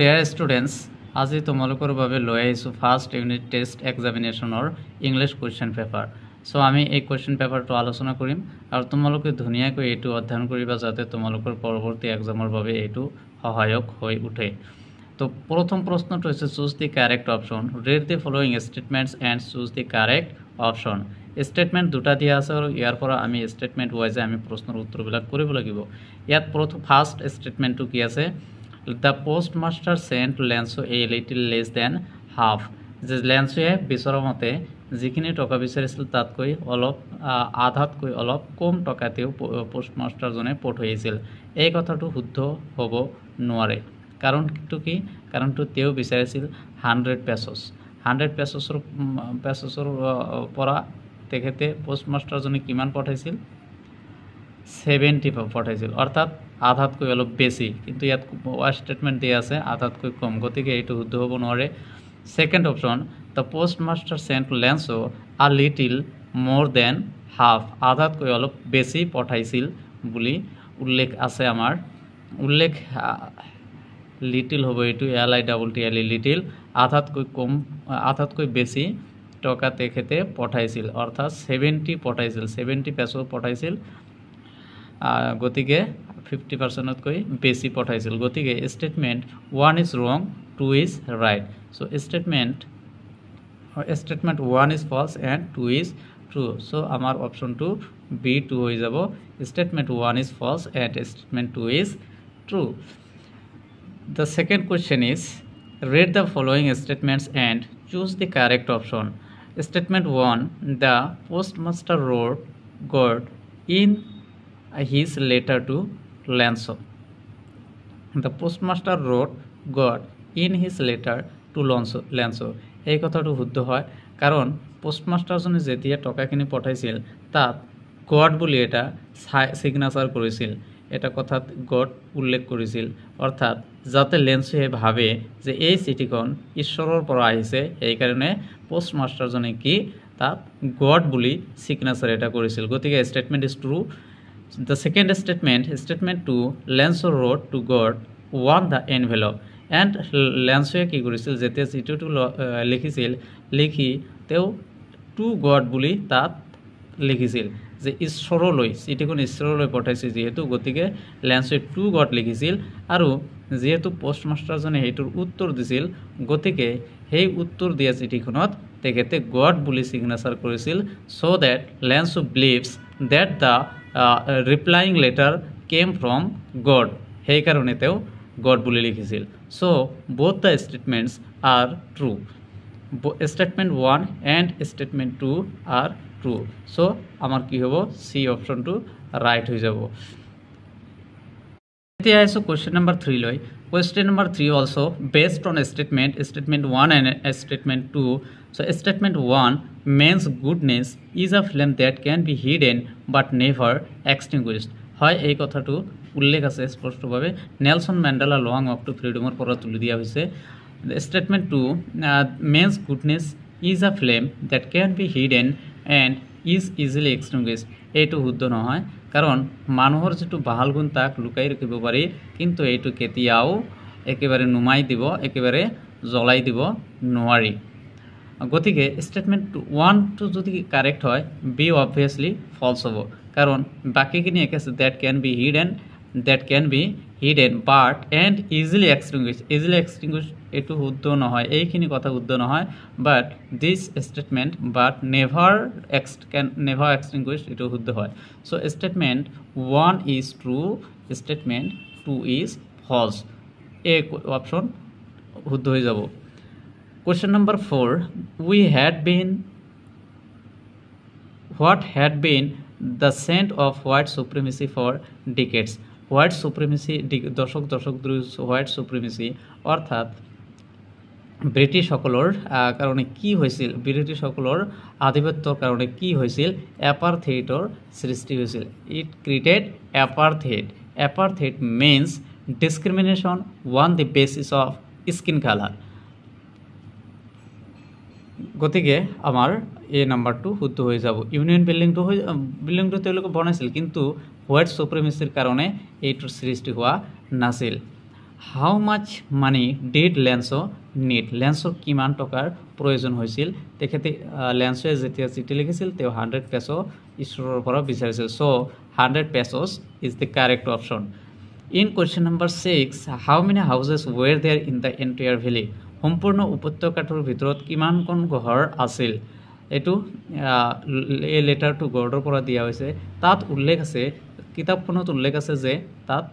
Dear students, আজি তোমালোকৰ বাবে লৈ আহিছো ফাৰ্ষ্ট ইউনিট টেষ্ট এক্সামিনেশনৰ ইংলিশ কোৱেশ্চন পেপাৰ। সো আমি এই কোৱেশ্চন পেপাৰটো আলোচনা কৰিম আৰু তোমালোকে ধুনীয়াকৈ এইটো অধ্যয়ন কৰিবা যাতে তোমালোকৰ পৰৱৰ্তী এক্সামৰ বাবে এইটো সহায়ক হৈ উঠে। তো প্ৰথম প্ৰশ্নটো হৈছে choose the correct option. Read the following statements and choose the correct option. Statement দুটা দিয়া আছে আৰু ইয়াৰ পৰা আমি স্টেটমেন্ট ওয়াইজে আমি প্ৰশ্নৰ উত্তৰবিলাক কৰিব লাগিব। ইয়াত প্ৰথম ফাৰ্ষ্ট স্টেটমেন্টটো কি আছে? The postmaster sent Lenso a little less than half. যে লেন্সোয়ে বিচৰা মতে যিখিনি টকা বিচাৰিছিল তাতকৈ অলপ আধাতকৈ অলপ কম টকাতেও পোষ্টমাষ্টাৰজনে পঠিয়াইছিল। এই কথাটো শুদ্ধ হ'ব নোৱাৰে। কাৰণটো কি? কাৰণটো তেওঁ বিচাৰিছিল 100 পেসোস। 100 পেসোসৰ পৰা তেখেতে পোষ্টমাষ্টাৰজনে কিমান পঠাইছিল? 70 পঠাইছিল, অৰ্থাৎ আধাতকৈ অলপ বেছি। কিন্তু ইয়াত স্টেটমেন্ট দিয়া আছে আধাতকৈ কম, গতিকে এইটো শুদ্ধ হ'ব নোৱাৰে। Second option, the postmaster sent Lencho a little মোৰ দেন হাফ। আধাতকৈ অলপ বেছি পঠাইছিল বুলি উল্লেখ আছে। আমাৰ উল্লেখ লিটিল হ'ব, এইটো LITTLE লিটিল। আধাতকৈ কম, আধাতকৈ বেছি টকা তেখেতে পঠাইছিল, অৰ্থাৎ 70 পঠাইছিল, 70 পেসো পঠাইছিল। গতিকে 50%তকৈ বেছি পঠাইছিল। গতিকে স্টেটমেন্ট 1 ইজ ৰং, 2 is right. So statement 1 is false and 2 is true. So আমাৰ অপশনটো B2 হৈ যাব। Statement 1 is false and statement 2 is true. The second question is, read the following statements and choose the correct option. Statement 1, the postmaster wrote God in his letter to Lenso. The postmaster wrote God in his letter to Lenso. এই কথাটো শুদ্ধ হয়, কাৰণ পোষ্টমাষ্টাৰজনে যেতিয়া টকাখিনি পঠাইছিল তাত god বুলি এটা সিগনেচাৰ কৰিছিল, এটা কথাত গড উল্লেখ কৰিছিল, অৰ্থাৎ যাতে লেন্সোয়ে ভাবে যে এই চিঠিখন ঈশ্বৰৰ পৰা আহিছে। সেইকাৰণে পোষ্টমাষ্টাৰজনে কি তাত গড বুলি সিগনেচাৰ এটা কৰিছিল। গতিকে statement is true. The second statement, statement 2, Lenso wrote to God on the envelope. And Lenso কি কৰিছিল, যেতিয়া চিঠিটো লিখিছিল, লিখি তেওঁ টু গড বুলি তাত লিখিছিল, যে ঈশ্বৰলৈ, চিঠিখন ঈশ্বৰলৈ পঠাইছিল যিহেতু, গতিকে লেন্সোয়ে টু গড লিখিছিল। আৰু যিহেতু পোষ্টমাষ্টাৰজনে সেইটোৰ উত্তৰ দিছিল, গতিকে সেই উত্তৰ দিয়া চিঠিখনত তেখেতে গড বুলি সিগনেচাৰ কৰিছিল। so that Lenso believes that the replying letter came from God. সেইকাৰণে তেওঁ গড বুলি লিখিছিল। so both the statements are true. Statement 1 and statement 2 are true. so আমাৰ কি হ'ব? C অপশনটো ৰাইট হৈ যাব। এতিয়া আহিছো কোৱেশ্চন নম্বৰ 3 লৈ। Question number 3 also based on statement 1 and statement 2. So statement 1 means goodness is a flame that can be hidden but never extinguished. হয়, এই কথাটো উল্লেখ আছে স্পষ্টভাৱে নেলসন মেণ্ডেলা লং ৱাক টু ফ্ৰীডমৰ পৰা তুলি দিয়া হৈছে। Statement 2 means goodness is a flame that can be hidden and is easily extinguished. এইটো শুদ্ধ নহয়, কাৰণ মানুহৰ যেটো ভাল গুণ তাক লুকাই ৰাখিব পাৰি, কিন্তু এইটো কেতিয়াও একেবাৰে নুমাই দিব, একেবাৰে জ্বলাই দিব নোৱাৰি। গতিকে স্টেটমেন্ট 1টো যদি কাৰেক্ট হয়, বি অবভিয়াসলি ফলছ হ'ব, কাৰণ বাকিখিনি একে আছে। That can be hidden but and easily extinguish এইটো শুদ্ধ নহয়, এইখিনি কথা শুদ্ধ নহয়। But this statement but never extinguish এইটো শুদ্ধ হয়। So statement 1 is true, statement 2 is false. এই অপশন শুদ্ধ হৈ যাব। Question number 4, what had been the scent of white supremacy for decades? White supremacy দশক ধৰি white supremacy অৰ্থাৎ ব্ৰিটিছসকলৰ কাৰণে কি হৈছিল, ব্ৰিটিছসকলৰ আধিপত্যৰ কাৰণে কি হৈছিল? এপাৰ্থেইডৰ সৃষ্টি হৈছিল। It created apartheid. Apartheid means discrimination on the basis of skin color. গতিকে আমাৰ এই নাম্বাৰটো শুদ্ধ হৈ যাব। ইউনিয়ন বিল্ডিংটো তেওঁলোকে বনাইছিল, কিন্তু হোৱাইট সুপ্ৰিমেচিৰ কাৰণে এইটোৰ সৃষ্টি হোৱা নাছিল। How much money did লেন্সো need লেন্সৰ কিমান টকাৰ প্ৰয়োজন হৈছিল তেখেতে লেন্সে যেতিয়া চিঠি লিখিছিল তেওঁ 100 পেছো ঈশ্বৰৰ পৰা বিচাৰিছিল চ' 100 pesos is the correct option. In question number 6, how many houses were there in the entire valley? সম্পূৰ্ণ উপত্যকাটোৰ ভিতৰত কিমানখন ঘৰ আছিল এটো এই লেটাৰটো গৰ্ডৰ পৰা দিয়া হৈছে তাত উল্লেখ আছে কিতাপখনত উল্লেখ আছে যে তাত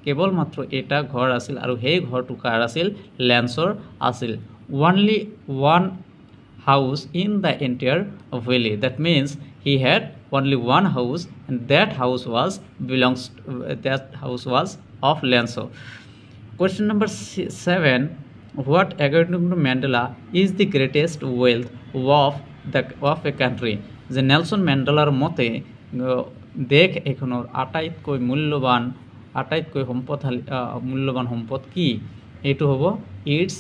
কেৱল মাত্ৰ এটা ঘৰ আছিল আৰু সেই ঘৰটো কাৰ আছিল লেন্সৰ আছিল only one house in the entire valley that means he had only one house and that house was of Lenso. Question number 7, what according to Mandela is the greatest wealth of a country? যে Nelson ম্যান্ডেলার মতে দেশ এখনৰ আটাইতকৈ মূল্যবান সম্পদ কি এইটো হ'ব ইটস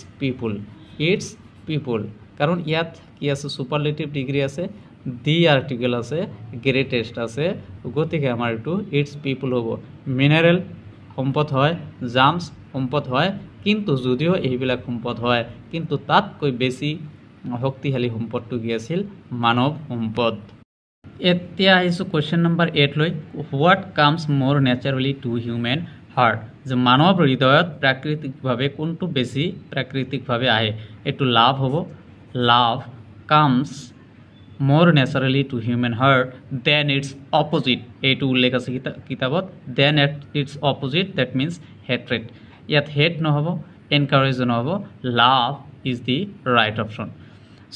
পিপল কাৰণ ইয়াত কি আছে সুপাৰলেটিভ ডিগ্ৰী আছে দি আৰ্টিকেল আছে গ্ৰেটেষ্ট আছে গতিকে আমাৰ এইটো ইটস পিপল হ'ব মিনাৰেল সম্পদ হয় জামস সম্পদ হয় কিন্তু যদিও এইবিলাক সম্পদ হয় কিন্তু তাতকৈ বেছি শক্তিশালী সম্পদটো কি আছিল মানৱ সম্পদ এতিয়া আহিছো কোৱেশ্চন নম্বৰ 8 লৈ হোৱাট কামছ মোৰ নেচাৰেলি টু হিউমেন হাৰ্ট যে মানৱ হৃদয়ত প্ৰাকৃতিকভাৱে কোনটো বেছি প্ৰাকৃতিকভাৱে আহে এটো লাভ হ'ব লাভ comes more naturally to human heart than its opposite এইটো উল্লেখ আছে কিতাবত than its opposite that means hatred ইয়াত hate নহব encourage নহব love is the right option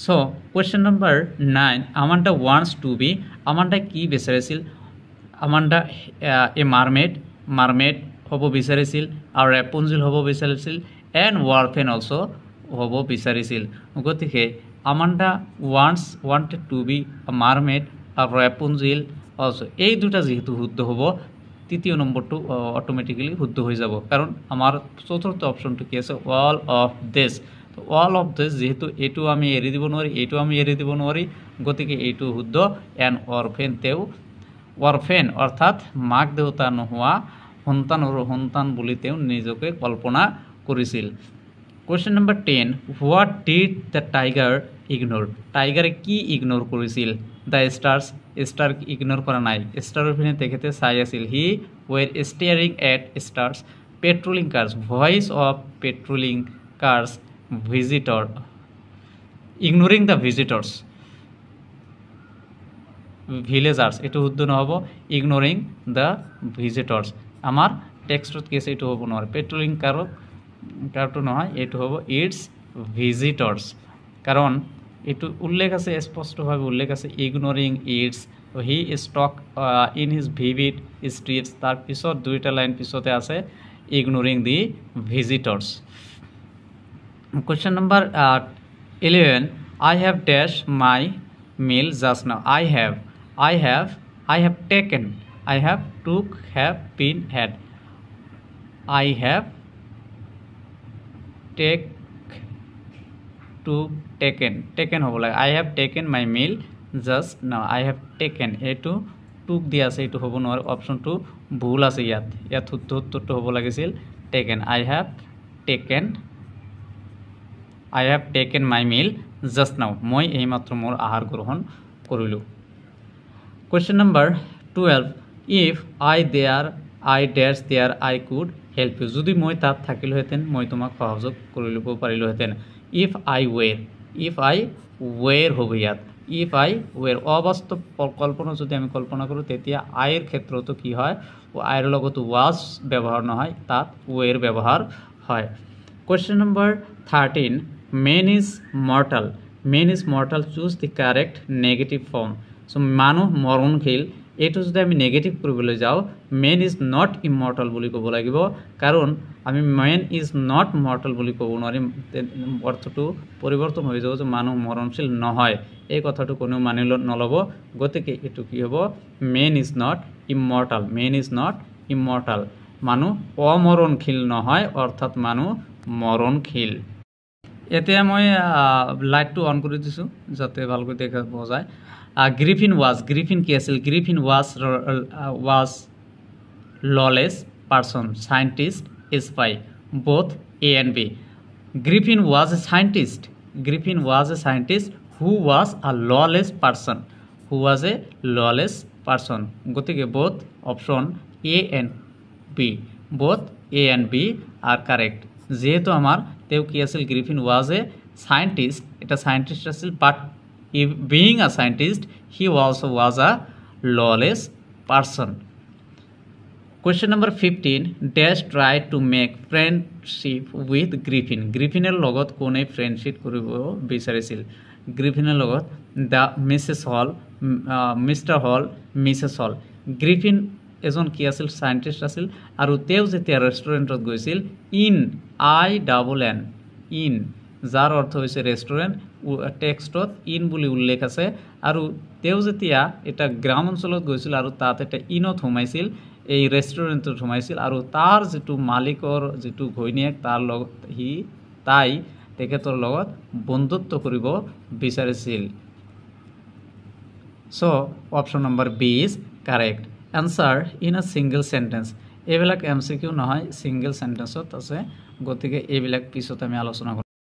so question number 9 Amanda wants to be Amanda কি বিচাৰিছিল Amanda a mermaid হ'ব বিচাৰিছিল আৰু Rapunzel হ'ব বিচাৰিছিল and Orphan also হ'ব বিচাৰিছিল গতিকে Amanda wanted to be a mermaid or Rapunzel also এই দুটা যেহেতু শুদ্ধ হ'ব তৃতীয় নম্বৰটো অটোমেটিক্যালি শুদ্ধ হৈ যাব কাৰণ আমাৰ চতুৰ্থ অপশনটো কি আছে all of this তো all of this যেহেতু এটো আমি এৰি দিব নোৱাৰি এটো আমি এৰি দিব নোৱাৰি গতিকে এইটো শুদ্ধ এন অৰফেন অৰ্থাৎ মাক দেউতা নোহোৱা সন্তান বুলি তেওঁ নিজকে কল্পনা কৰিছিল Question number 10 What did the tiger ignore? Tiger কি ইগনোর কৰিছিল The star ইগনোৰ কৰা নাই স্টাৰৰ পিনে তেখেতে চাই আছিল He were staring at stars patrolling cars voice of patrolling cars visitor ignoring the visitors villagers এটো শুদ্ধ নহব ignoring the visitors আমাৰ টেক্সটত কি আছে এটো হ'ব নোৱাৰে patrolling কাৰটো নহয় এটো হ'ব ইটস ভিজিটৰ্স কাৰণ এটো উল্লেখ আছে স্পষ্টভাৱে উল্লেখ আছে ignoring it's he stock in his vivid streets তার পিছত দুইটা লাইন পিছতে আছে ignoring the visitors Question number 11 I have dashed my meal just now I have taken I have took have been had I have taken হ'ব লাগে I have taken my meal just now I have taken এটো took দিয়া আছে এটো হ'ব নোৱাৰে অপশনটো ভুল আছে ইয়াত শুদ্ধটো হ'ব লাগিছিল taken I have taken my meal just now মই এইমাত্ৰ মোৰ আহাৰ গ্ৰহণ কৰিলো Question number 12 If I dash there I could help you যদি মই তাত থাকিলোহেতেন মই তোমাক সহযোগ কৰিলব পাৰিলোহেতেন if I were হবে ইয়াত if I were অবাস্তৱ কল্পনা যদি আমি কল্পনা কৰো তেতিয়া I এৰ ক্ষেত্ৰটো কি হয় ও I এৰ লগত was ব্যৱহাৰ নহয় তাত were ব্যৱহাৰ হয় Question number 13 man is mortal choose the correct negative form so মানুহ মৰণশীল এটো যদি আমি নেগেটিভ কৰিবলৈ যাও man is not immortal বুলি ক'ব লাগিব কাৰণ আমি man is not mortal বুলি ক'ব নোৱাৰিম অৰ্থটো পৰিৱৰ্তন হৈ যাব যে মানুহ মৰণশীল নহয় এই কথাটো কোনো মানি নলব গতিকে এটো কি হ'ব man is not immortal মানুহ অমৰণশীল নহয় অৰ্থাৎ মানুহ মৰণশীল এতিয়া মই লাইটটো অন কৰি দিছো যাতে ভালকৈ দেখা পোৱা যায় Griffin কি আছিল Griffin was lawless person scientist spy both A and B. Griffin was a scientist. Griffin was a scientist who was a lawless person. Who was a lawless person. গতিকে both option A and B. Both A and B are correct. যেহেতু আমার তেও কি আছিল Griffin was a scientist, এটা scientist আছিল, but being a scientist he also was a lawless person. Question number 15. Dash tried to make friendship with Griffin. Griffinৰ লগত কোনে friendship কৰিব বিচাৰিছিল? গ্ৰিফিনেৰ লগত the Mrs hall, mister hall, Mrs hall. Griffin এজন কি আছিল? সাইন্টিষ্ট আছিল। আৰু তেও যেতিয়া ৰেষ্টুৰেণ্টত গৈছিল, INN, ইন, যাৰ অৰ্থ হৈছে ৰেষ্টুৰেণ্ট, টেক্সটত ইন বুলি উল্লেখ আছে। আৰু তেও যেতিয়া এটা গ্ৰাম অঞ্চলত গৈছিল আৰু তাত এটা ইনত সোমাইছিল, এই ৰেষ্টুৰেণ্টত সোমাইছিল, আৰু তাৰ যিটো মালিকৰ যিটো ঘৈণীয়েক তাৰ লগত তাই তেখেতৰ লগত বন্ধুত্ব কৰিব বিচাৰিছিল। So option number B is correct. Answer in a single sentence. এইবিলাক MCQ নহয়, সিঙ্গল সেন্টেন্সত আছে, গতিকে এইবিলাক পিছত আমি আলোচনা কৰিম।